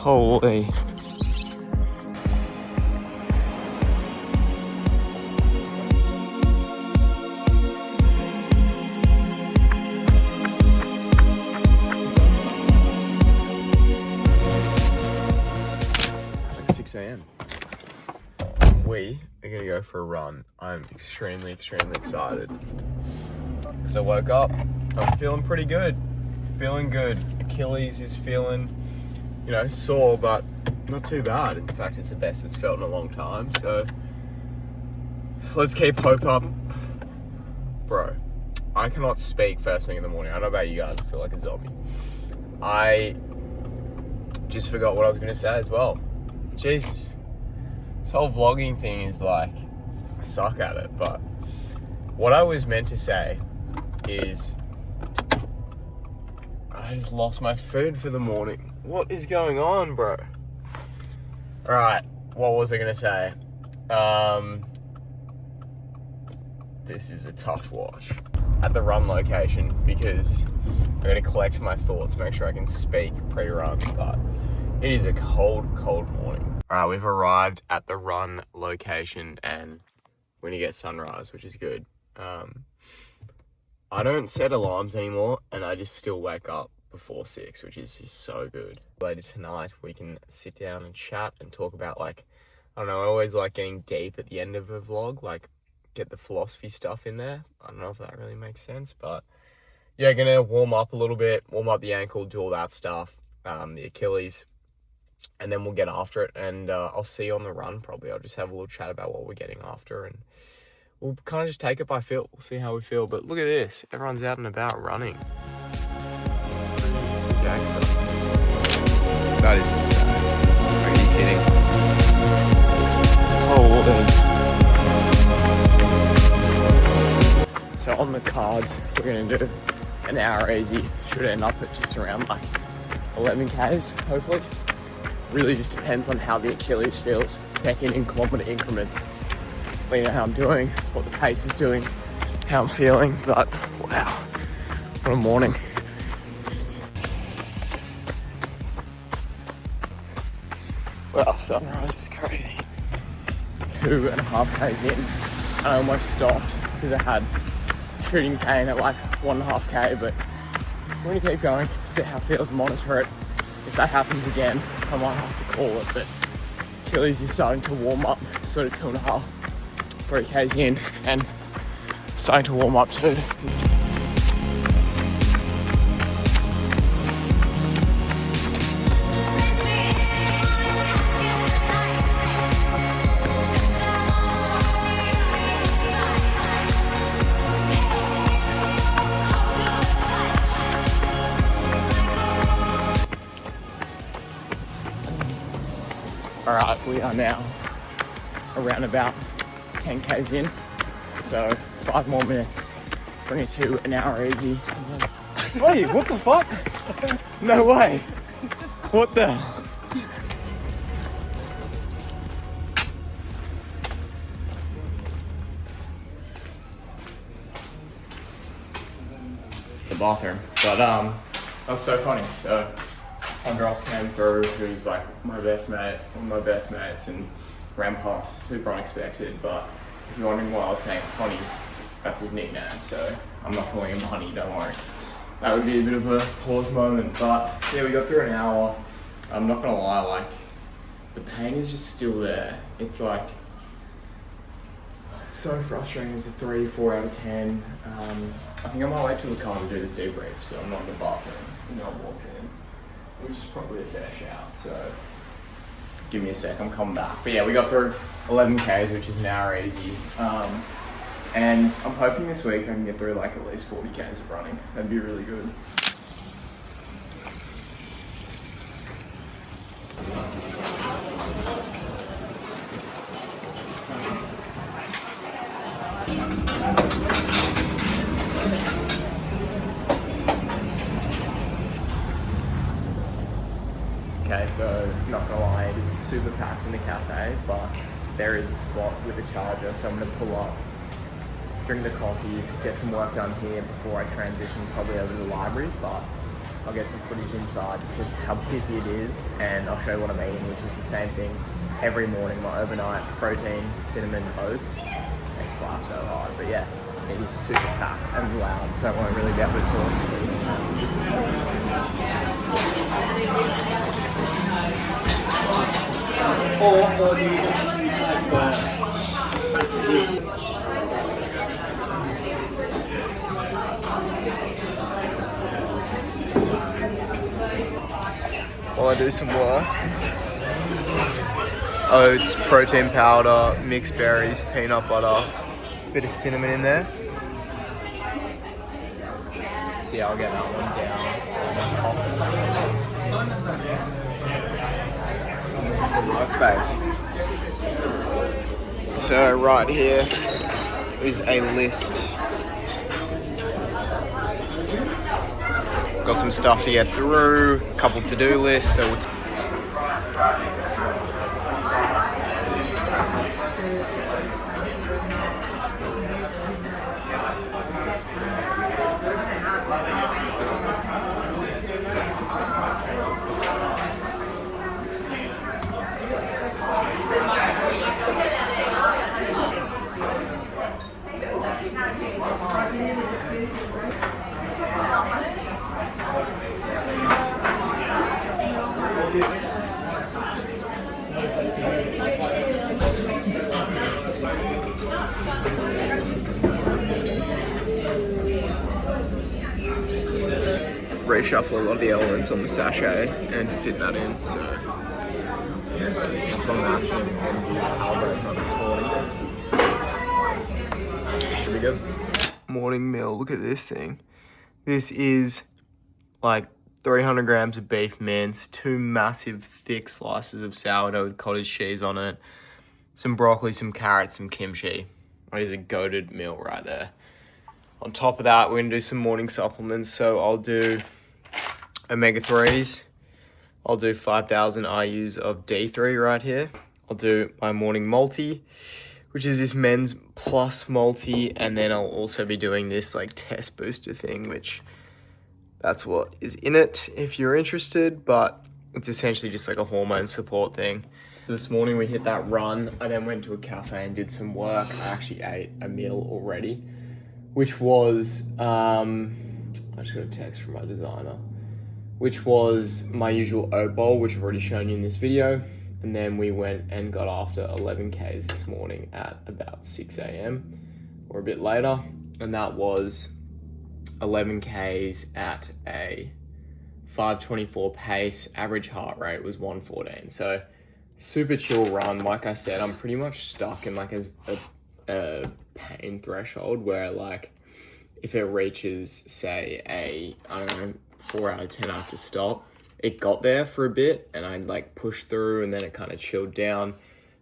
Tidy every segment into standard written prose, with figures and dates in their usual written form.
Holy. It's 6 a.m. We are gonna go for a run. I'm extremely excited. Because I woke up, I'm feeling pretty good. Feeling good. Achilles is feeling, sore, but not too bad. In fact, it's the best it's felt in a long time. So let's keep hope up. Bro, I cannot speak first thing in the morning. I don't know about you guys, I feel like a zombie. I just forgot what I was gonna say as well. Jesus. This whole vlogging thing is like, I suck at it, but what I was meant to say is I just lost my food for the morning. What is going on, bro? Alright, what was I gonna say? This is a tough watch at the run location because I'm gonna collect my thoughts, make sure I can speak pre-run, but it is a cold morning. Alright, we've arrived at the run location and we're gonna get sunrise, which is good. I don't set alarms anymore and I just still wake up before 6, which is just so good. Later tonight, we can sit down and chat and talk about I don't know, I always like getting deep at the end of a vlog, get the philosophy stuff in there. I don't know if that really makes sense, but yeah, gonna warm up a little bit, warm up the ankle, do all that stuff, the Achilles, and then we'll get after it, and I'll see you on the run probably. I'll just have a little chat about what we're getting after, and we'll kind of just take it by feel. We'll see how we feel, but look at this. Everyone's out and about running. Gangster. That is insane. Are you kidding? Holy. So on the cards, we're going to do an hour easy. Should end up at just around 11 Ks, hopefully. Really just depends on how the Achilles feels. Checking in kilometer increments. Let you know how I'm doing, what the pace is doing, how I'm feeling, but wow, what a morning. Well, sunrise is crazy. 2.5 Ks in, I almost stopped because I had shooting pain at 1.5 K, but we're gonna keep going, see how it feels, monitor it. If that happens again, I might have to call it, but Achilles is starting to warm up, sort of 2.5, 3 Ks in, and starting to warm up too. Alright, we are now around about 10 Ks in, so 5 more minutes, bring it to an hour easy. Wait, what the fuck? No way. What the? The bathroom, but that was so funny. So Andros came through, who's my best mate, one of my best mates, and ran past, super unexpected, but if you're wondering why I was saying Honey, that's his nickname, so I'm not calling him Honey, don't worry. That would be a bit of a pause moment, but yeah, we got through an hour. I'm not gonna lie, the pain is just still there. It's so frustrating. It's a 3, 4 out of 10. I think I might wait till the car to do this debrief, so I'm not in the bathroom. No one walks in, which is probably a fair shout, so give me a sec, I'm coming back. But yeah, we got through 11 Ks, which is an hour easy. And I'm hoping this week I can get through at least 40 Ks of running. That'd be really good. Okay, so not gonna lie, it is super packed in the cafe, but there is a spot with a charger, so I'm gonna pull up, drink the coffee, get some work done here before I transition probably over to the library, but I'll get some footage inside, just how busy it is, and I'll show you what I'm eating, which is the same thing every morning. My overnight protein, cinnamon oats, they slap so hard. But yeah, it is super packed and loud, so I won't really be able to talk. While I do some work, oats, protein powder, mixed berries, peanut butter, bit of cinnamon in there. See, I'll get that one down. And this is the workspace. So right here is a list. Got some stuff to get through, a couple to-do lists, so we'll reshuffle a lot of the elements on the sachet and fit that in, so yeah, that's what I'm actually going to calibrate from this morning. Should be good. Morning meal, look at this thing. This is like 300 grams of beef mince, 2 massive thick slices of sourdough with cottage cheese on it, some broccoli, some carrots, some kimchi. It is a goated meal right there. On top of that, we're going to do some morning supplements. So I'll do omega-3s. I'll do 5,000 IUs of D3 right here. I'll do my morning multi, which is this men's plus multi. And then I'll also be doing this like test booster thing, which that's what is in it if you're interested. But it's essentially just like a hormone support thing. This morning we hit that run. I then went to a cafe and did some work. I actually ate a meal already, which was, I just got a text from my designer, which was my usual oat bowl, which I've already shown you in this video. And then we went and got after 11Ks this morning at about 6 a.m. or a bit later. And that was 11Ks at a 5:24 pace. Average heart rate was 114. So super chill run. Like I said, I'm pretty much stuck in like a pain threshold where like if it reaches say I don't know, 4 out of 10 I have to stop. It got there for a bit and I like pushed through and then it kind of chilled down.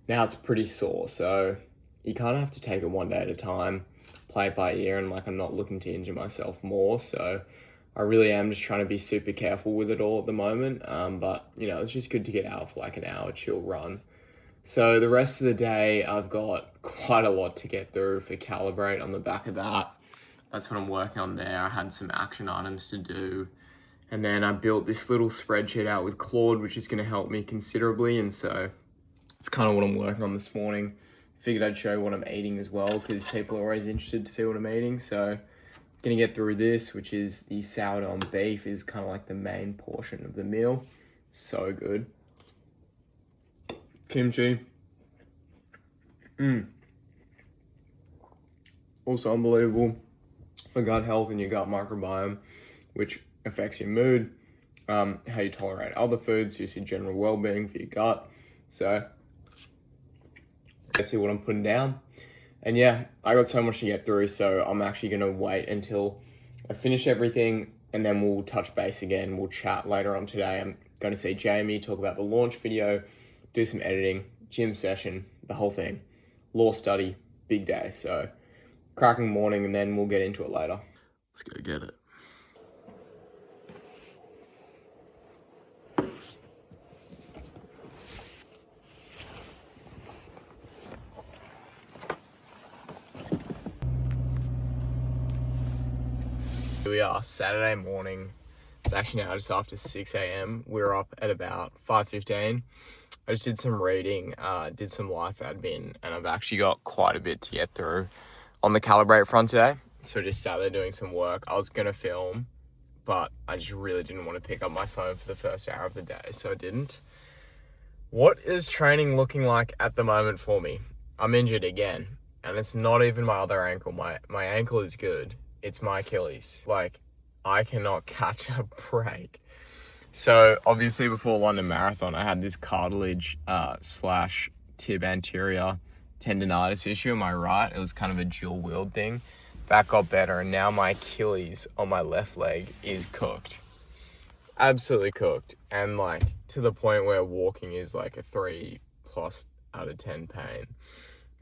Now it's pretty sore, so you kind of have to take it one day at a time, play it by ear, and like I'm not looking to injure myself more, so I really am just trying to be super careful with it all at the moment. But you know, it's just good to get out for like an hour chill run. So the rest of the day, I've got quite a lot to get through for Calibrate on the back of that. That's what I'm working on there. I had some action items to do. And then I built this little spreadsheet out with Claude, which is going to help me considerably. And so it's kind of what I'm working on this morning. Figured I'd show what I'm eating as well, because people are always interested to see what I'm eating. So going to get through this, which is the sourdough and beef, is kind of like the main portion of the meal. So good. Kimchi. Also unbelievable for gut health and your gut microbiome, which affects your mood, how you tolerate other foods, just your general well-being for your gut. So let's see what I'm putting down. And yeah, I got so much to get through, so I'm actually going to wait until I finish everything and then we'll touch base again. We'll chat later on today. I'm going to see Jamie, talk about the launch video, do some editing, gym session, the whole thing. Law study, big day. So cracking morning, and then we'll get into it later. Let's go get it. Here we are, Saturday morning. It's It's actually now just after 6 a.m. We're up at about 5:15. I just did some reading, did some life admin, and I've actually got quite a bit to get through on the Calibrate front today. So just sat there doing some work. I was going to film, but I just really didn't want to pick up my phone for the first hour of the day, so I didn't. What is training looking like at the moment for me? I'm injured again, and it's not even my other ankle. My ankle is good. It's my Achilles. Like, I cannot catch a break. So obviously before London Marathon, I had this cartilage slash tib anterior tendonitis issue in my right. It was kind of a dual wield thing. That got better, and now my Achilles on my left leg is cooked. Absolutely cooked. And like to the point where walking is like a 3+ out of 10 pain.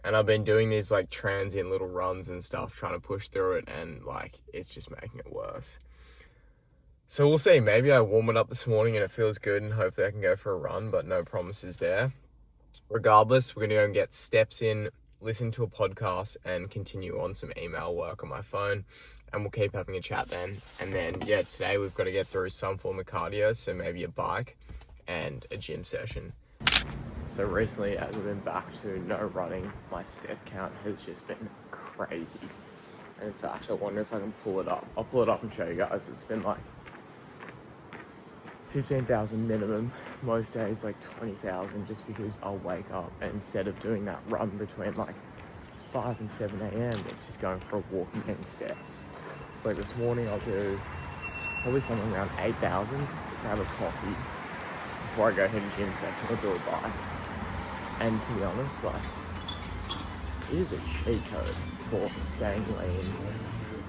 And I've been doing these like transient little runs and stuff, trying to push through it, and like it's just making it worse. So we'll see. Maybe I warm it up this morning and it feels good, and hopefully I can go for a run, but no promises there. Regardless, we're going to go and get steps in, listen to a podcast, and continue on some email work on my phone. And we'll keep having a chat then. And then, yeah, today we've got to get through some form of cardio, so maybe a bike and a gym session. So recently, as I've been back to no running, my step count has just been crazy. And in fact, I wonder if I can pull it up. I'll pull it up and show you guys. It's been like 15,000 minimum, most days like 20,000, just because I'll wake up and instead of doing that run between like 5 and 7 a.m, it's just going for a walk and getting steps. So like this morning I'll do probably something around 8,000, grab a coffee before I go hit a gym session or do a bike. And to be honest, like, it is a cheat code for staying lean,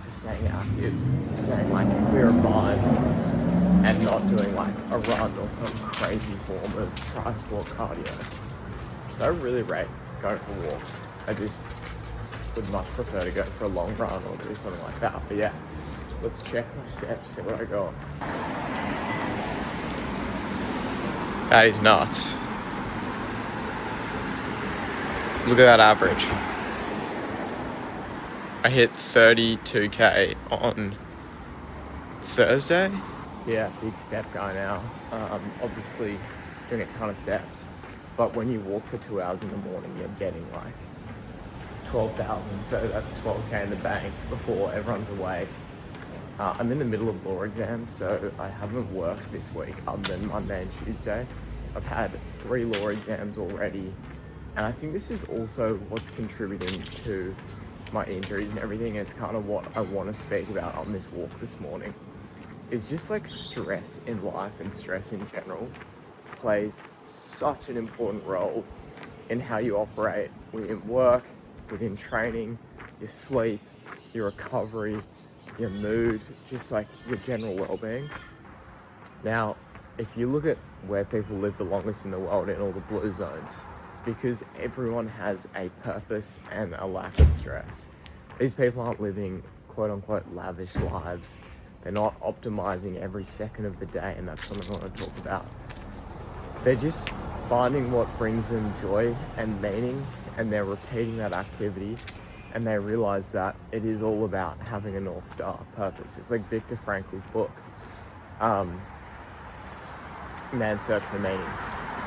for staying active, for staying like clear of mind, and not doing like a run or some crazy form of tri-sport cardio. So I really rate going for walks. I just would much prefer to go for a long run or do something like that. But yeah, let's check my steps, see where I go. That is nuts. Look at that average. I hit 32k on Thursday. So yeah, big step guy now. Obviously doing a ton of steps, but when you walk for 2 hours in the morning, you're getting like 12,000. So that's 12k in the bank before everyone's awake. I'm in the middle of law exams, so I haven't worked this week other than Monday and Tuesday. I've had 3 law exams already, and I think this is also what's contributing to my injuries and everything. It's kind of what I want to speak about on this walk this morning. Is just like stress in life and stress in general plays such an important role in how you operate within work, within training, your sleep, your recovery, your mood, just like your general well-being. Now, if you look at where people live the longest in the world in all the blue zones, it's because everyone has a purpose and a lack of stress. These people aren't living quote-unquote lavish lives. They're not optimizing every second of the day, and that's something I want to talk about. They're just finding what brings them joy and meaning, and they're repeating that activity, and they realize that it is all about having a North Star purpose. It's like Viktor Frankl's book, Man's Search for Meaning.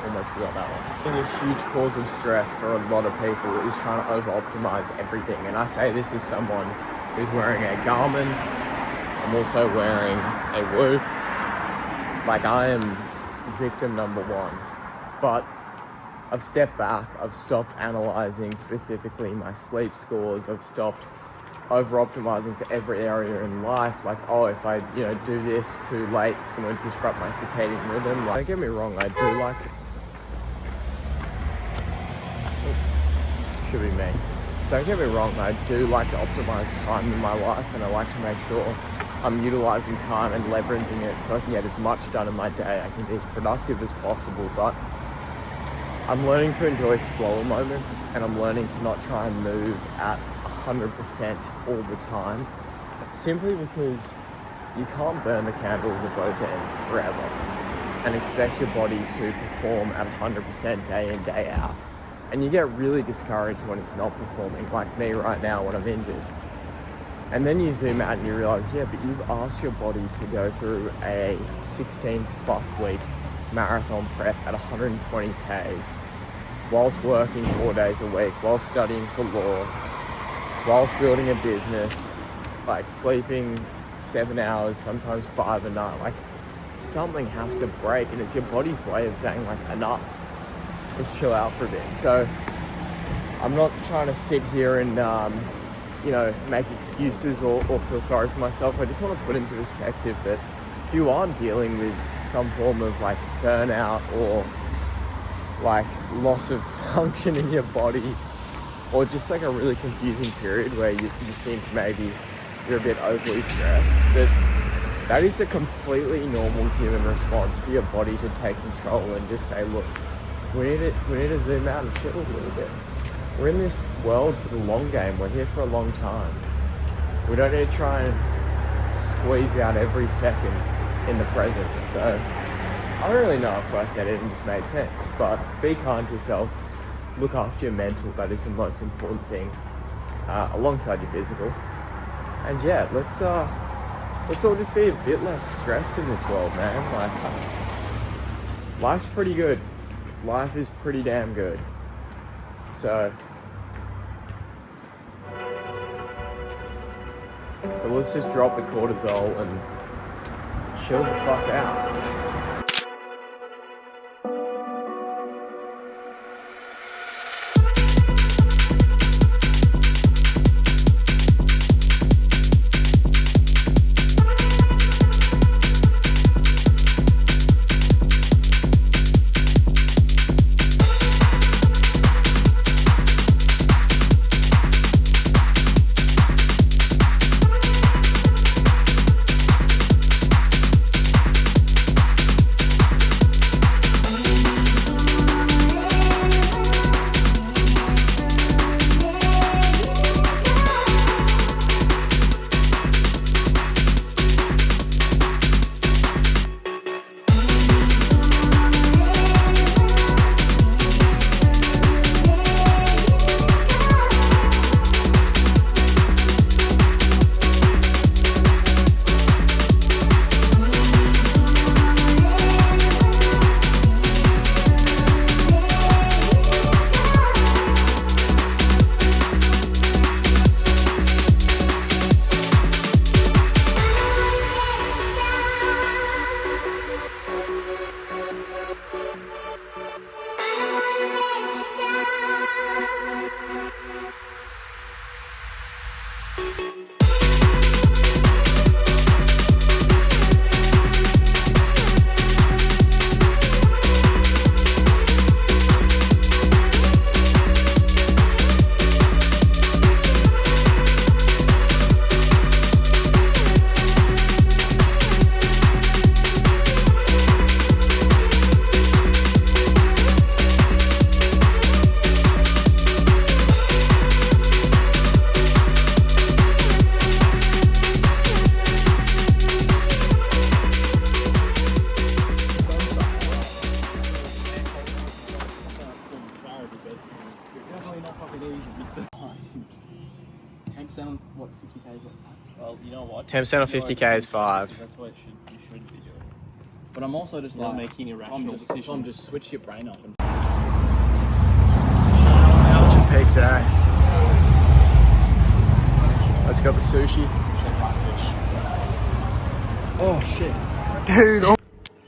Almost forgot that one. A huge cause of stress for a lot of people is trying to over-optimize everything, and I say this as someone who's wearing a Garmin. I'm also wearing a Whoop. Like, I am victim number one. But I've stepped back. I've stopped analyzing specifically my sleep scores. I've stopped over-optimizing for every area in life. Like, oh, if I, do this too late, it's going to disrupt my circadian rhythm. Like, don't get me wrong, I do like... Should be me. Don't get me wrong, I do like to optimize time in my life, and I like to make sure I'm utilizing time and leveraging it so I can get as much done in my day. I can be as productive as possible, but I'm learning to enjoy slower moments, and I'm learning to not try and move at 100% all the time, simply because you can't burn the candles at both ends forever and expect your body to perform at 100% day in, day out. And you get really discouraged when it's not performing, like me right now when I'm injured. And then you zoom out and you realize, yeah, but you've asked your body to go through a 16 plus week marathon prep at 120 Ks whilst working 4 days a week, whilst studying for law, whilst building a business, like sleeping 7 hours, sometimes 5 a night. Like, something has to break, and it's your body's way of saying, like, enough. Let's chill out for a bit. So I'm not trying to sit here and make excuses or feel sorry for myself. I just want to put into perspective that if you are dealing with some form of like burnout or like loss of function in your body, or just like a really confusing period where you think maybe you're a bit overly stressed, that is a completely normal human response for your body to take control and just say, look, we need to zoom out and chill a little bit. We're in this world for the long game. We're here for a long time. We don't need to try and squeeze out every second in the present. So I don't really know if I said it and just made sense, but be kind to yourself. Look after your mental. That is the most important thing, alongside your physical. And yeah, let's all just be a bit less stressed in this world, man. Like, life's pretty good. Life is pretty damn good. So let's just drop the cortisol and chill the fuck out. on what 50k is what? Well, you know what? 10% on 50k is 5. That's what you should be doing. But I'm also just Not like making irrational decisions. Tom, just switch your brain off and. Such a peak today. Let's go the sushi. Oh shit. Dude.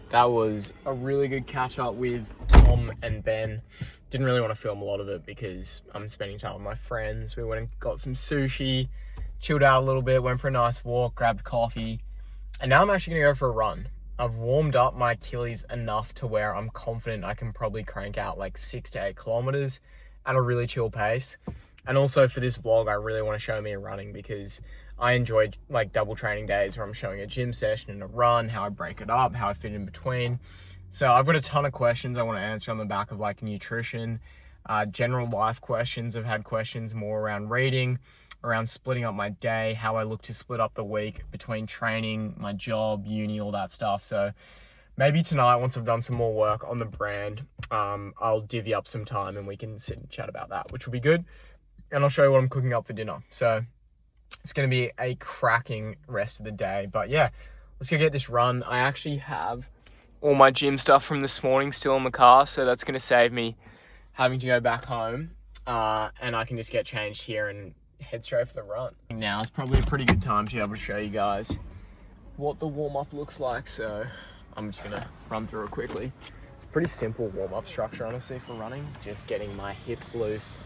That was a really good catch up with Tom and Ben. Didn't really want to film a lot of it because I'm spending time with my friends. We went and got some sushi, chilled out a little bit, went for a nice walk, grabbed coffee, and now I'm actually going to go for a run. I've warmed up my Achilles enough to where I'm confident I can probably crank out like 6 to 8 kilometers at a really chill pace. And also for this vlog, I really want to show me running because I enjoy like double training days where I'm showing a gym session and a run, how I break it up, how I fit in between. So I've got a ton of questions I want to answer on the back of like nutrition, general life questions. I've had questions more around reading, around splitting up my day, how I look to split up the week between training, my job, uni, all that stuff. So maybe tonight, once I've done some more work on the brand, I'll divvy up some time and we can sit and chat about that, which will be good. And I'll show you what I'm cooking up for dinner. So it's going to be a cracking rest of the day. But yeah, let's go get this run. I actually have all my gym stuff from this morning still in the car, so that's going to save me having to go back home, and I can just get changed here and head straight for the run. Now it's probably a pretty good time to be able to show you guys what the warm-up looks like, so I'm just going to run through it quickly. It's a pretty simple warm-up structure, honestly, for running. Just getting my hips loose,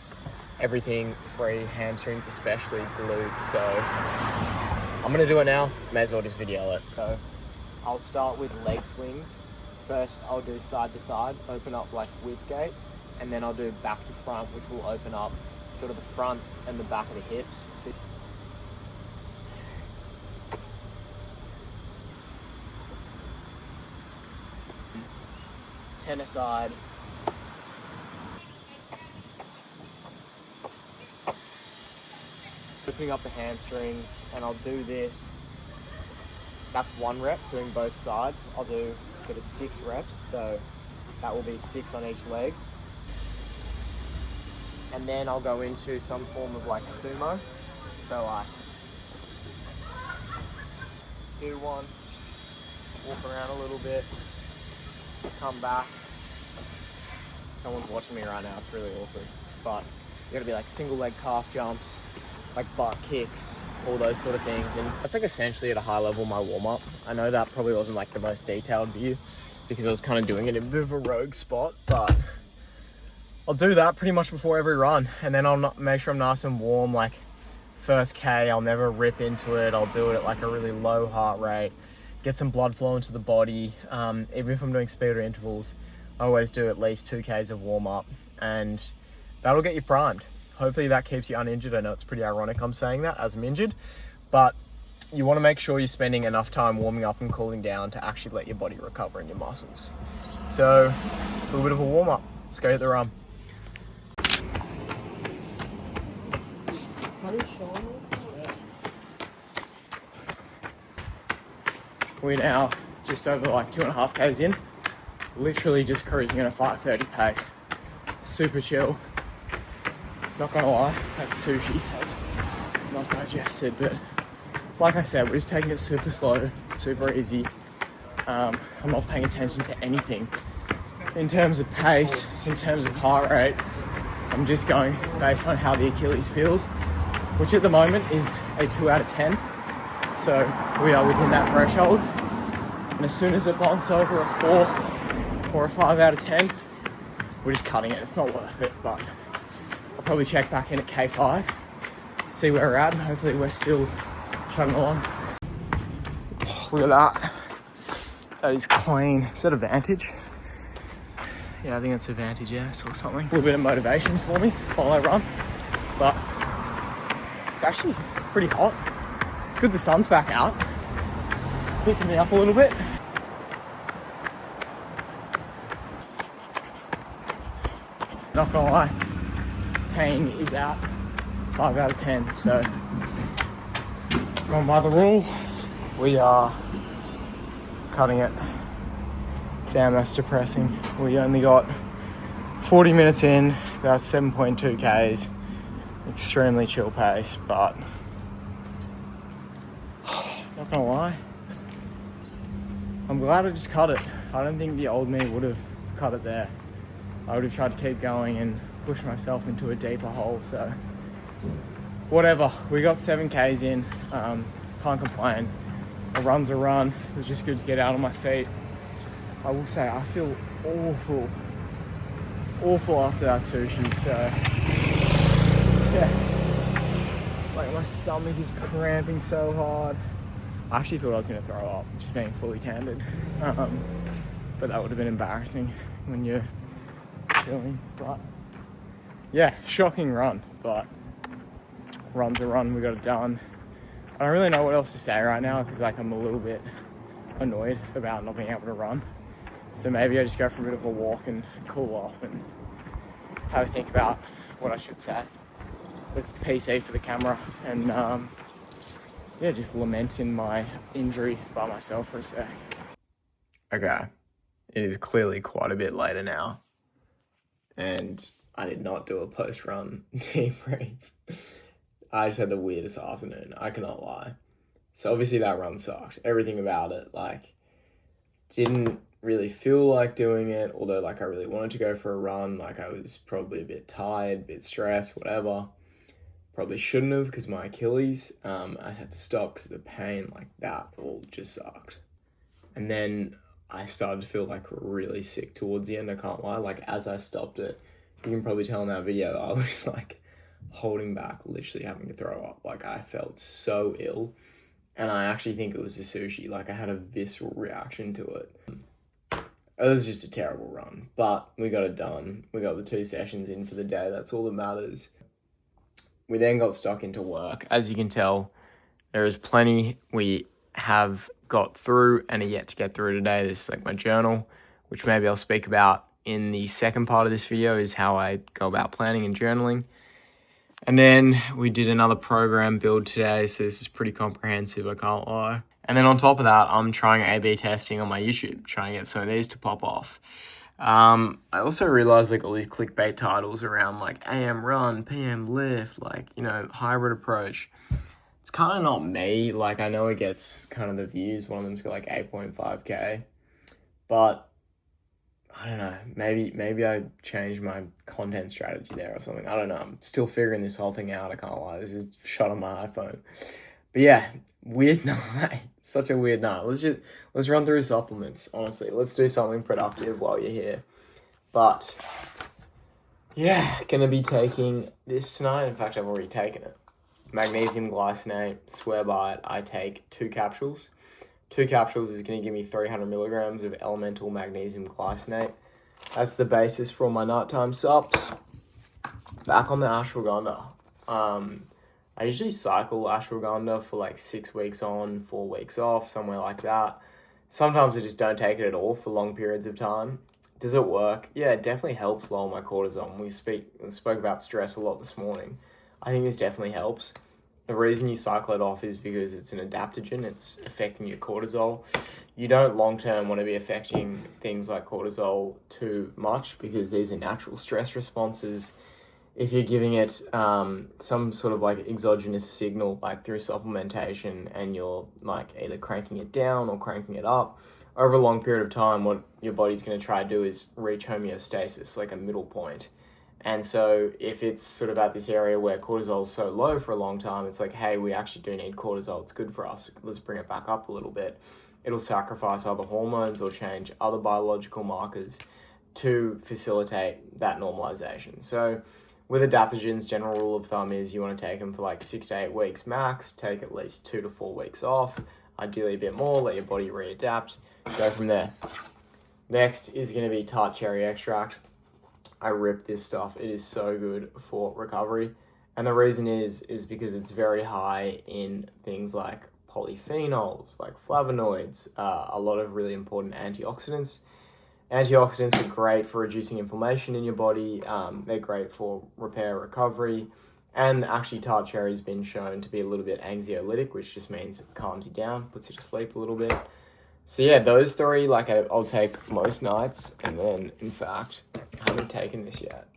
everything free, hamstrings especially, glutes. So I'm gonna do it now. May as well just video it. So I'll start with leg swings. First I'll do side to side, open up like width gate, and then I'll do back to front, which will open up sort of the front and the back of the hips. So 10 aside. Opening up the hamstrings, and I'll do this. That's 1 rep, doing both sides. I'll do sort of 6 reps, so that will be 6 on each leg. And then I'll go into some form of like sumo. So I do one, walk around a little bit, come back. Someone's watching me right now, it's really awkward. But you gotta be like single leg calf jumps, like butt kicks, all those sort of things. And that's like essentially at a high level my warm-up. I know that probably wasn't like the most detailed view because I was kind of doing it in a bit of a rogue spot, but I'll do that pretty much before every run, and then I'll make sure I'm nice and warm. Like first K, I'll never rip into it. I'll do it at like a really low heart rate, get some blood flow into the body. Even if I'm doing speed or intervals, I always do at least 2 Ks of warm-up, and that'll get you primed. Hopefully that keeps you uninjured. I know it's pretty ironic I'm saying that as I'm injured, but you want to make sure you're spending enough time warming up and cooling down to actually let your body recover in your muscles. So a little bit of a warm-up. Let's go hit the run. We're now just over like 2.5 Ks in, literally just cruising at a 5:30 pace. Super chill. Not gonna lie, that sushi has not digested, but like I said, we're just taking it super slow, super easy. I'm not paying attention to anything in terms of pace, in terms of heart rate. I'm just going based on how the Achilles feels, which at the moment is a 2 out of 10. So we are within that threshold. And as soon as it bonks over a 4 or a 5 out of 10, we're just cutting it. It's not worth it, but I'll probably check back in at K5, see where we're at, and hopefully we're still chugging along. Oh, look at that. That is clean. Is that Advantage? Yeah, I think it's Advantage, yes, or something. A little bit of motivation for me while I run, but it's actually pretty hot. It's good the sun's back out, picking me up a little bit. Not gonna lie, pain is out, 5 out of 10, so going by the rule, we are cutting it. Damn, that's depressing. We only got 40 minutes in, about 7.2 Ks, extremely chill pace, but not gonna lie, I'm glad I just cut it. I don't think the old me would have cut it there. I would have tried to keep going and push myself into a deeper hole, so whatever. We got 7 Ks in, can't complain. A run's a run. It was just good to get out on my feet. I will say I feel awful after that sushi, so yeah. Like my stomach is cramping so hard. I actually thought I was gonna throw up, just being fully candid. But that would have been embarrassing when you're chilling. But yeah, shocking run, but run's a run, we got it done. I don't really know what else to say right now because like I'm a little bit annoyed about not being able to run. So maybe I just go for a bit of a walk and cool off and have a think about what I should say. It's PC for the camera and yeah, just lamenting my injury by myself for a sec. Okay, it is clearly quite a bit later now, and I did not do a post-run debrief. I just had the weirdest afternoon. I cannot lie. So obviously that run sucked. Everything about it, like, didn't really feel like doing it. Although, like, I really wanted to go for a run. Like, I was probably a bit tired, a bit stressed, whatever. Probably shouldn't have because my Achilles. I had to stop because of the pain. Like, that all just sucked. And then I started to feel like really sick towards the end. I can't lie. Like, as I stopped it, you can probably tell in that video, I was like holding back, literally having to throw up. Like, I felt so ill. And I actually think it was the sushi. Like, I had a visceral reaction to it. It was just a terrible run. But we got it done. We got the 2 sessions in for the day. That's all that matters. We then got stuck into work. As you can tell, there is plenty we have got through and are yet to get through today. This is like my journal, which maybe I'll speak about in the second part of this video, is how I go about planning and journaling. And then we did another program build today, so this is pretty comprehensive, I can't lie. And then on top of that, I'm trying A/B testing on my YouTube, trying to get some of these to pop off. I also realized like all these clickbait titles around like AM run, PM lift, like, you know, hybrid approach. It's kind of not me. Like, I know it gets kind of the views. One of them's got like 8.5K, but I don't know. Maybe I changed my content strategy there or something. I don't know. I'm still figuring this whole thing out. I can't lie. This is shot on my iPhone. But yeah, weird night. Such a weird night. Let's run through supplements. Honestly, let's do something productive while you're here. But yeah, gonna be taking this tonight. In fact, I've already taken it. Magnesium glycinate. Swear by it. I take 2 capsules. 2 capsules is going to give me 300 milligrams of elemental magnesium glycinate. That's the basis for all my nighttime subs. Back on the ashwagandha. I usually cycle ashwagandha for like 6 weeks on, 4 weeks off, somewhere like that. Sometimes I just don't take it at all for long periods of time. Does it work? Yeah, it definitely helps lower my cortisol. We spoke about stress a lot this morning. I think this definitely helps. The reason you cycle it off is because it's an adaptogen. It's affecting your cortisol. You don't long-term want to be affecting things like cortisol too much because these are natural stress responses. If you're giving it some sort of like exogenous signal, like through supplementation, and you're like either cranking it down or cranking it up, over a long period of time, what your body's going to try to do is reach homeostasis, like a middle point. And so if it's sort of at this area where cortisol is so low for a long time, it's like, hey, we actually do need cortisol. It's good for us. Let's bring it back up a little bit. It'll sacrifice other hormones or change other biological markers to facilitate that normalization. So with adaptogens, general rule of thumb is you want to take them for like 6 to 8 weeks max, take at least 2 to 4 weeks off, ideally a bit more, let your body readapt, go from there. Next is going to be tart cherry extract. I rip this stuff. It is so good for recovery. And the reason is because it's very high in things like polyphenols, like flavonoids, a lot of really important antioxidants. Antioxidants are great for reducing inflammation in your body. They're great for repair, recovery. And actually tart cherry has been shown to be a little bit anxiolytic, which just means it calms you down, puts you to sleep a little bit. So yeah, those 3, like I'll take most nights. And then, in fact, I haven't taken this yet.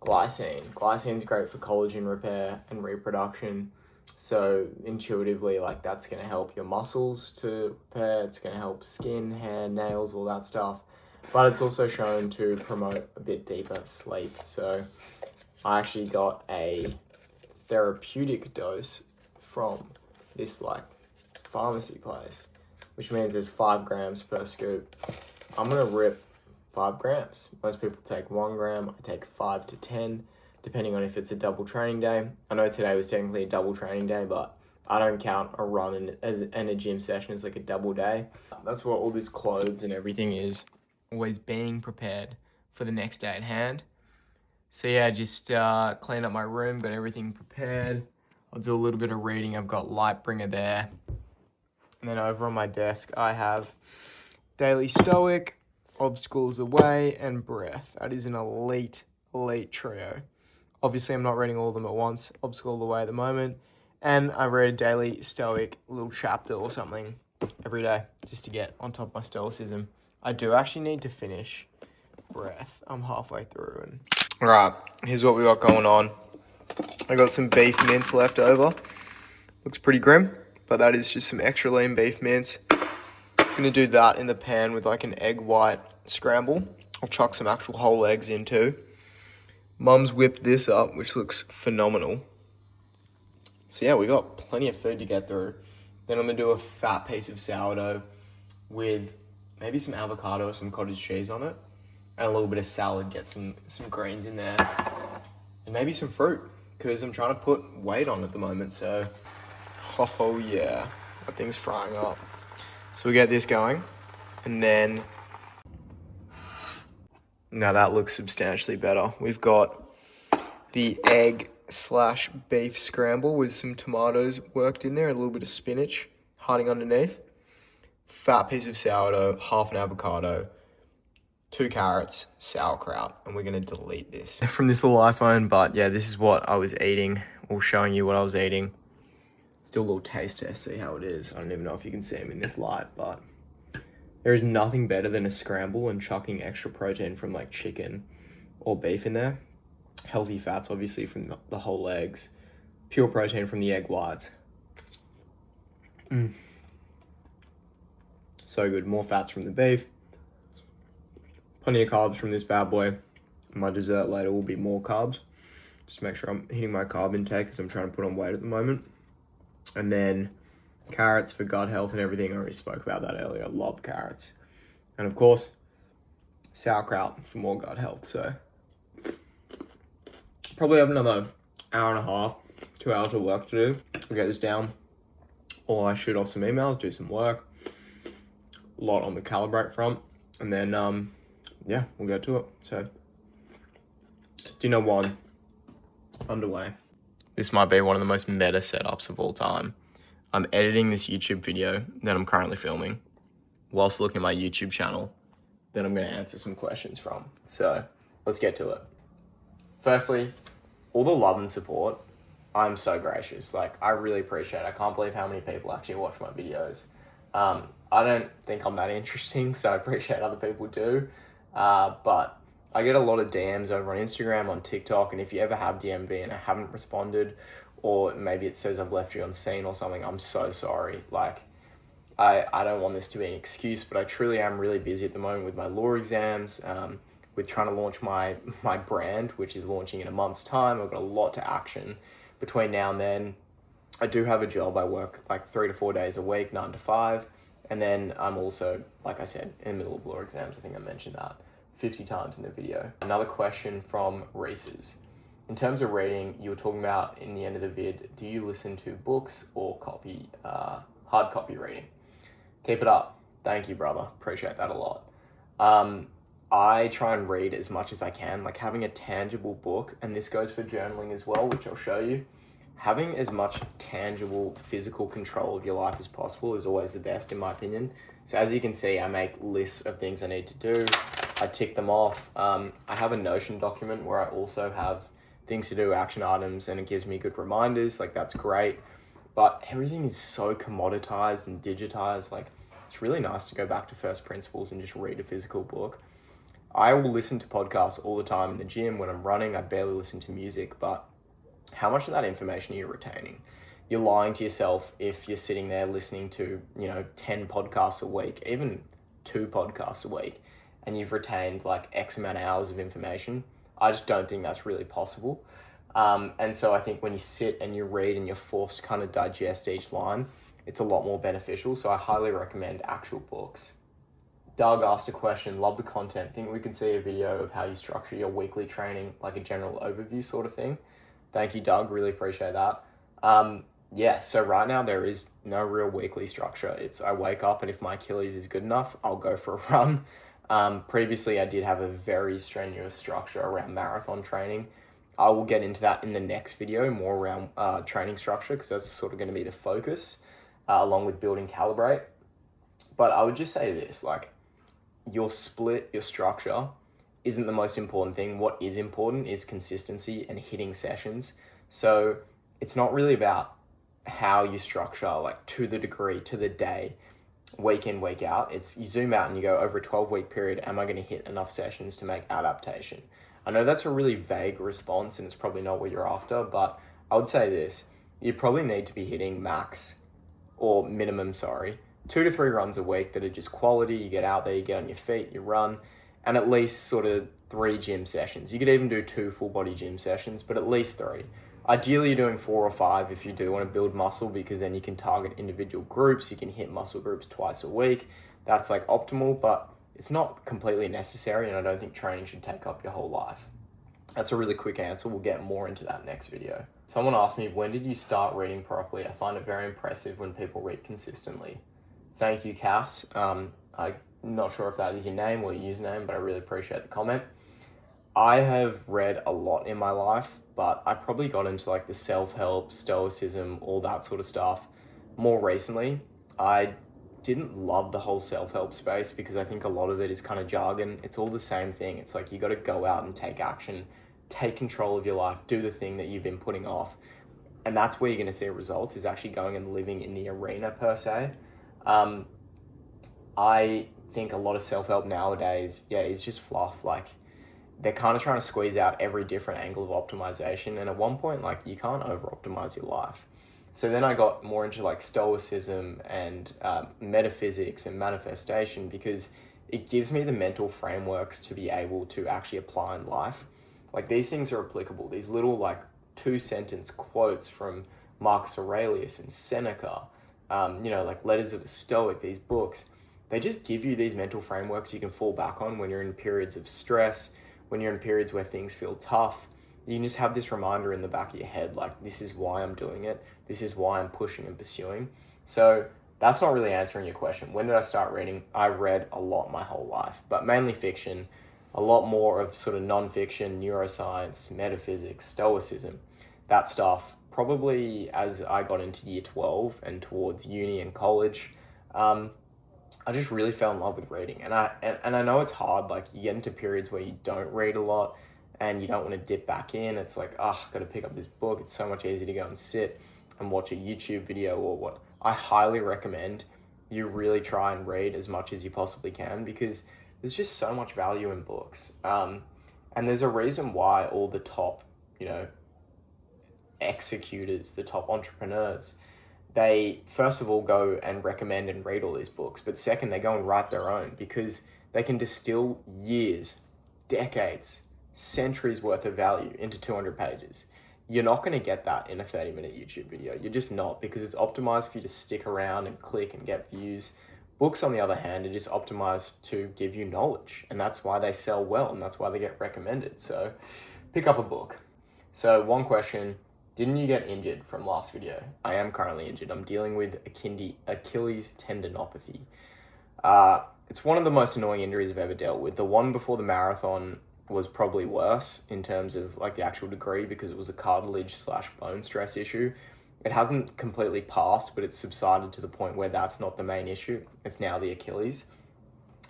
Glycine. Glycine's great for collagen repair and reproduction. So intuitively, like that's going to help your muscles to repair. It's going to help skin, hair, nails, all that stuff. But it's also shown to promote a bit deeper sleep. So I actually got a therapeutic dose from this like pharmacy place, which means there's 5 grams per scoop. I'm going to rip 5 grams. Most people take 1 gram. I take 5 to 10, depending on if it's a double training day. I know today was technically a double training day, but I don't count a run and a gym session as like a double day. That's what all this clothes and everything is. Always being prepared for the next day at hand. So yeah, just cleaned up my room, got everything prepared. I'll do a little bit of reading. I've got Lightbringer there. And then over on my desk, I have Daily Stoic, Obstacles Away, and Breath. That is an elite trio. Obviously, I'm not reading all of them at once. Obstacle Away at the moment. And I read a Daily Stoic little chapter or something every day just to get on top of my stoicism. I do actually need to finish Breath. I'm halfway through. Alright, here's what we got going on. I got some beef mince left over. Looks pretty grim, but that is just some extra lean beef mince. I'm gonna do that in the pan with like an egg white scramble. I'll chuck some actual whole eggs in too. Mum's whipped this up, which looks phenomenal. So yeah, we got plenty of food to get through. Then I'm gonna do a fat piece of sourdough with maybe some avocado or some cottage cheese on it, and a little bit of salad, get some greens in there, and maybe some fruit, because I'm trying to put weight on at the moment, so, oh yeah, that thing's frying up. So we get this going, and then, now that looks substantially better. We've got the egg / beef scramble with some tomatoes worked in there, a little bit of spinach hiding underneath, fat piece of sourdough, half an avocado, 2 carrots, sauerkraut, and we're gonna delete this from this little iPhone. But yeah, this is what I was eating, or showing you what I was eating. Still a little taste test, see how it is. I don't even know if you can see them in this light, but there is nothing better than a scramble and chucking extra protein from like chicken or beef in there. Healthy fats, obviously, from the whole eggs. Pure protein from the egg whites. So good. More fats from the beef. Plenty of carbs from this bad boy. My dessert later will be more carbs. Just make sure I'm hitting my carb intake, because I'm trying to put on weight at the moment. And then carrots for gut health and everything. I already spoke about that earlier. I love carrots. And of course, sauerkraut for more gut health. So probably have another hour and a half, 2 hours of work to do. I'll get this down, or I shoot off some emails, do some work. A lot on the calibrate front, and then yeah, we'll get to it. So dinner 1 underway. This might be one of the most meta setups of all time. I'm editing this YouTube video that I'm currently filming whilst looking at my YouTube channel that I'm going to answer some questions from. So let's get to it. Firstly, all the love and support, I'm so gracious. Like, I really appreciate it. I can't believe how many people actually watch my videos. I don't think I'm that interesting, so I appreciate other people do. But I get a lot of DMs over on Instagram, on TikTok, and if you ever have DM'd me and I haven't responded, or maybe it says I've left you unseen or something, I'm so sorry. Like, I don't want this to be an excuse, but I truly am really busy at the moment with my law exams, with trying to launch my brand, which is launching in a month's time. I've got a lot to action between now and then. I do have a job. I work like 3 to 4 days a week, 9 to 5. And then I'm also, like I said, in the middle of law exams. I think I mentioned that 50 times in the video. Another question from Reese's. In terms of reading, you were talking about in the end of the vid, do you listen to books or copy, hard copy reading? Keep it up. Thank you, brother. Appreciate that a lot. I try and read as much as I can, like having a tangible book, and this goes for journaling as well, which I'll show you. Having as much tangible physical control of your life as possible is always the best, in my opinion. So as you can see, I make lists of things I need to do. I tick them off. I have a Notion document where I also have things to do, action items, and it gives me good reminders. Like, that's great. But everything is so commoditized and digitized. Like, it's really nice to go back to first principles and just read a physical book. I will listen to podcasts all the time in the gym. When I'm running, I barely listen to music, but how much of that information are you retaining? You're lying to yourself if you're sitting there listening to, 10 podcasts a week, even 2 podcasts a week, and you've retained like X amount of hours of information. I just don't think that's really possible. And so I think when you sit and you read and you're forced to kind of digest each line, it's a lot more beneficial. So I highly recommend actual books. Doug asked a question, love the content. Think we can see a video of how you structure your weekly training, like a general overview sort of thing. Thank you, Doug. Really appreciate that. Yeah, so right now there is no real weekly structure. It's I wake up and if my Achilles is good enough, I'll go for a run. Previously, I did have a very strenuous structure around marathon training. I will get into that in the next video, more around training structure, because that's sort of going to be the focus, along with building calibrate. But I would just say this, like, your split, your structure isn't the most important thing. What is important is consistency and hitting sessions. So it's not really about how you structure, like to the degree, to the day, week in, week out. It's you zoom out and you go, over a 12-week period, am I going to hit enough sessions to make adaptation? I know that's a really vague response and it's probably not what you're after, but I would say this. You probably need to be hitting max or minimum, 2 to 3 runs a week that are just quality. You get out there, you get on your feet, you run, and at least sort of 3 gym sessions. You could even do 2 full body gym sessions, but at least 3. Ideally, you're doing 4 or 5 if you do want to build muscle, because then you can target individual groups. You can hit muscle groups twice a week. That's like optimal, but it's not completely necessary, and I don't think training should take up your whole life. That's a really quick answer. We'll get more into that next video. Someone asked me, when did you start reading properly? I find it very impressive when people read consistently. Thank you, Cass. I'm not sure if that is your name or your username, but I really appreciate the comment. I have read a lot in my life, but I probably got into like the self-help, stoicism, all that sort of stuff more recently. I didn't love the whole self-help space because I think a lot of it is kind of jargon. It's all the same thing. It's like you got to go out and take action, take control of your life, do the thing that you've been putting off. And that's where you're going to see results, is actually going and living in the arena per se. I think a lot of self-help nowadays, is just fluff. Like, they're kind of trying to squeeze out every different angle of optimization. And at one point, like, you can't over-optimize your life. So then I got more into like stoicism and metaphysics and manifestation, because it gives me the mental frameworks to be able to actually apply in life. Like, these things are applicable. These little like 2-sentence quotes from Marcus Aurelius and Seneca, like Letters of a Stoic, these books, they just give you these mental frameworks you can fall back on when you're in periods of stress, when you're in periods where things feel tough. You can just have this reminder in the back of your head, like, this is why I'm doing it. This is why I'm pushing and pursuing. So that's not really answering your question. When did I start reading? I read a lot my whole life, but mainly fiction, a lot more of sort of non-fiction, neuroscience, metaphysics, stoicism, that stuff. Probably as I got into year 12 and towards uni and college, I just really fell in love with reading. And I know it's hard, like, you get into periods where you don't read a lot and you don't want to dip back in. It's like, I've got to pick up this book. It's so much easier to go and sit and watch a YouTube video or what. I highly recommend you really try and read as much as you possibly can, because there's just so much value in books. And there's a reason why all the top, executors, the top entrepreneurs, they first of all go and recommend and read all these books, but second, they go and write their own, because they can distill years, decades, centuries worth of value into 200 pages. You're not going to get that in a 30-minute YouTube video. You're just not, because it's optimized for you to stick around and click and get views. Books, on the other hand, are just optimized to give you knowledge, and that's why they sell well, and that's why they get recommended. So pick up a book. So one question, didn't you get injured from last video? I am currently injured. I'm dealing with Achilles tendinopathy. It's one of the most annoying injuries I've ever dealt with. The one before the marathon was probably worse in terms of like the actual degree, because it was a cartilage/bone stress issue. It hasn't completely passed, but it's subsided to the point where that's not the main issue. It's now the Achilles.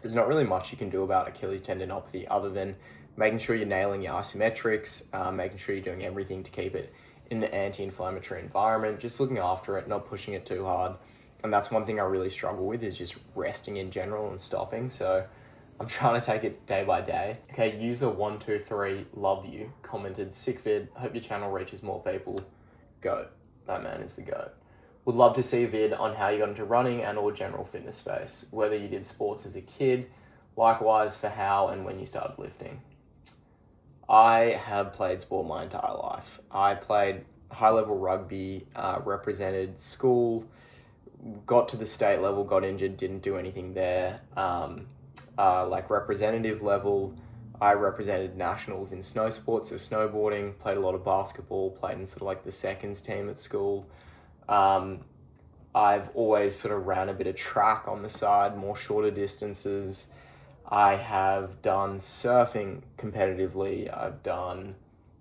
There's not really much you can do about Achilles tendinopathy other than making sure you're nailing your isometrics, making sure you're doing everything to keep it in an anti-inflammatory environment, just looking after it, not pushing it too hard. And that's one thing I really struggle with, is just resting in general and stopping. So I'm trying to take it day by day. Okay, user 123 love you commented, sick vid, hope your channel reaches more people. Goat. That man is the goat. Would love to see a vid on how you got into running and or general fitness space, whether you did sports as a kid, likewise for how and when you started lifting. I have played sport my entire life. I played high-level rugby, represented school, got to the state level, got injured, didn't do anything there. Like representative level, I represented nationals in snow sports, so snowboarding, played a lot of basketball, played in sort of like the seconds team at school. I've always sort of ran a bit of track on the side, more shorter distances. I have done surfing competitively. I've done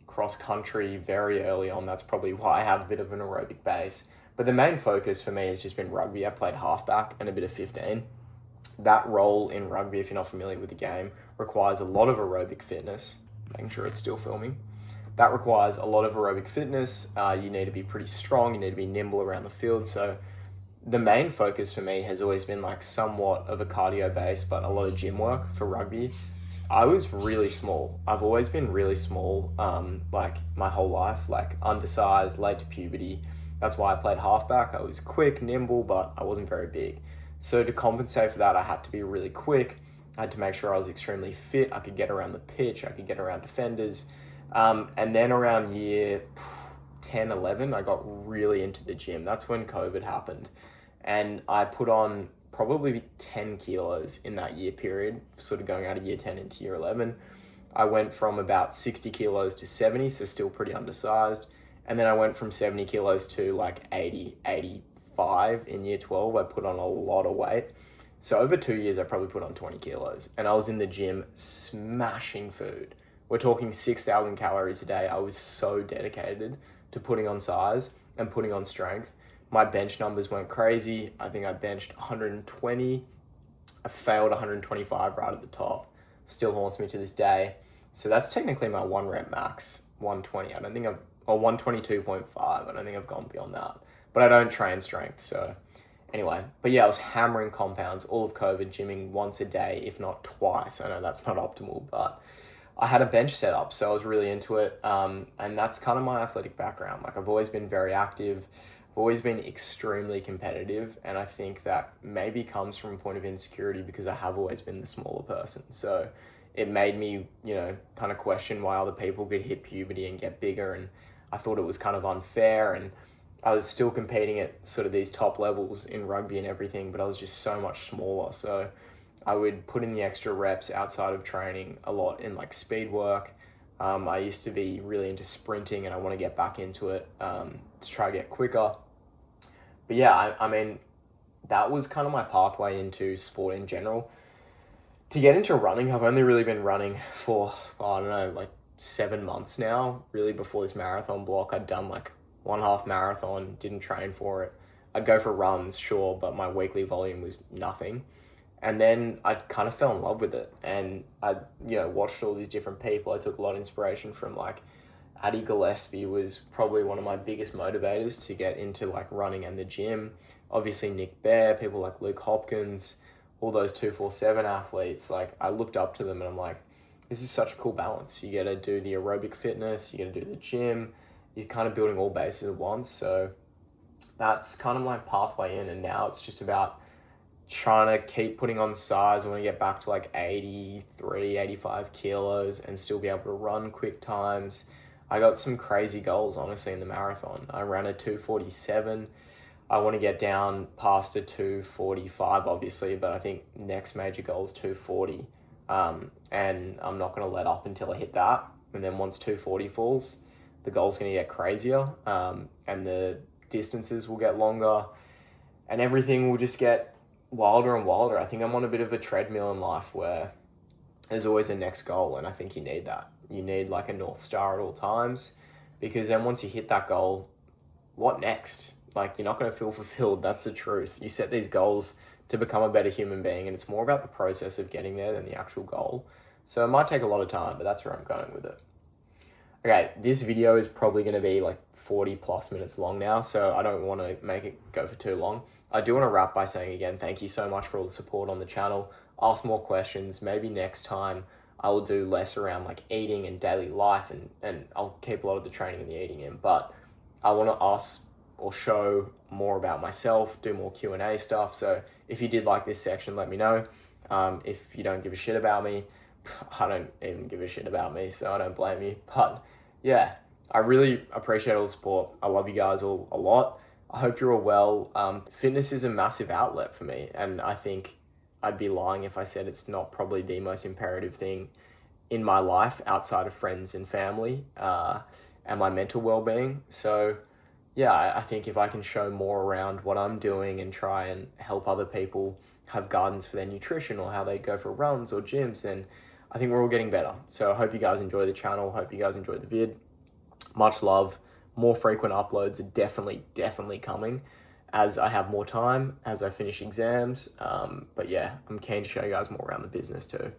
cross country very early on. That's probably why I have a bit of an aerobic base. But the main focus for me has just been rugby. I played halfback and a bit of 15. That role in rugby, if you're not familiar with the game, requires a lot of aerobic fitness. Making sure it's still filming. That requires a lot of aerobic fitness. You need to be pretty strong. You need to be nimble around the field. So the main focus for me has always been like somewhat of a cardio base, but a lot of gym work for rugby. I was really small. I've always been really small, like my whole life, like undersized, late to puberty. That's why I played halfback. I was quick, nimble, but I wasn't very big. So to compensate for that, I had to be really quick. I had to make sure I was extremely fit. I could get around the pitch. I could get around defenders. And then around year 10, 11, I got really into the gym. That's when COVID happened. And I put on probably 10 kilos in that year period, sort of going out of year 10 into year 11. I went from about 60 kilos to 70, so still pretty undersized. And then I went from 70 kilos to like 80, 85 in year 12. I put on a lot of weight. So over 2 years, I probably put on 20 kilos. And I was in the gym smashing food. We're talking 6,000 calories a day. I was so dedicated to putting on size and putting on strength. My bench numbers went crazy. I think I benched 120. I failed 125 right at the top. Still haunts me to this day. So that's technically my 1 rep max, 120. Or 122.5. I don't think I've gone beyond that. But I don't train strength, so anyway. But yeah, I was hammering compounds all of COVID, gymming once a day, if not twice. I know that's not optimal, but I had a bench set up, so I was really into it. And that's kind of my athletic background. Like, I've always been very active. I've always been extremely competitive, and I think that maybe comes from a point of insecurity because I have always been the smaller person. So it made me, kind of question why other people could hit puberty and get bigger, and I thought it was kind of unfair. And I was still competing at sort of these top levels in rugby and everything, but I was just so much smaller. So I would put in the extra reps outside of training a lot in like speed work. I used to be really into sprinting, and I want to get back into it to try to get quicker. But yeah, I mean, that was kind of my pathway into sport in general. To get into running, I've only really been running for, I don't know, like 7 months now. Really, before this marathon block, I'd done like 1/2 marathon, didn't train for it. I'd go for runs, sure, but my weekly volume was nothing. And then I kind of fell in love with it. And I, watched all these different people. I took a lot of inspiration from like Addy Gillespie was probably one of my biggest motivators to get into like running and the gym. Obviously Nick Bear, people like Luke Hopkins, all those 247 athletes. Like, I looked up to them and I'm like, this is such a cool balance. You get to do the aerobic fitness, you get to do the gym. You're kind of building all bases at once. So that's kind of my pathway in. And now it's just about trying to keep putting on size. I want to get back to like 83, 85 kilos and still be able to run quick times. I got some crazy goals, honestly, in the marathon. I ran a 247. I want to get down past a 245, obviously, but I think next major goal is 240. And I'm not going to let up until I hit that. And then once 240 falls, the goal's going to get crazier, and the distances will get longer, and everything will just get wilder and wilder. I think I'm on a bit of a treadmill in life where there's always a next goal, and I think you need that. You need like a North Star at all times, because then once you hit that goal, what next? Like, you're not going to feel fulfilled. That's the truth. You set these goals to become a better human being, and it's more about the process of getting there than the actual goal. So it might take a lot of time, but that's where I'm going with it. Okay, this video is probably going to be like 40 plus minutes long now, so I don't want to make it go for too long. I do want to wrap by saying again, thank you so much for all the support on the channel. Ask more questions. Maybe next time I will do less around like eating and daily life, and I'll keep a lot of the training and the eating in, but I want to ask or show more about myself, do more Q&A stuff. So if you did like this section, let me know. If you don't give a shit about me, I don't even give a shit about me, so I don't blame you. But yeah, I really appreciate all the support. I love you guys all a lot. I hope you're all well. Fitness is a massive outlet for me, and I think I'd be lying if I said it's not probably the most imperative thing in my life outside of friends and family, and my mental well-being. So yeah, I think if I can show more around what I'm doing and try and help other people have guidance for their nutrition or how they go for runs or gyms, then I think we're all getting better. So I hope you guys enjoy the channel. Hope you guys enjoy the vid. Much love. More frequent uploads are definitely coming as I have more time, as I finish exams. But yeah, I'm keen to show you guys more around the business too.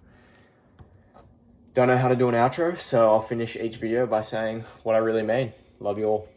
Don't know how to do an outro, so I'll finish each video by saying what I really mean. Love you all.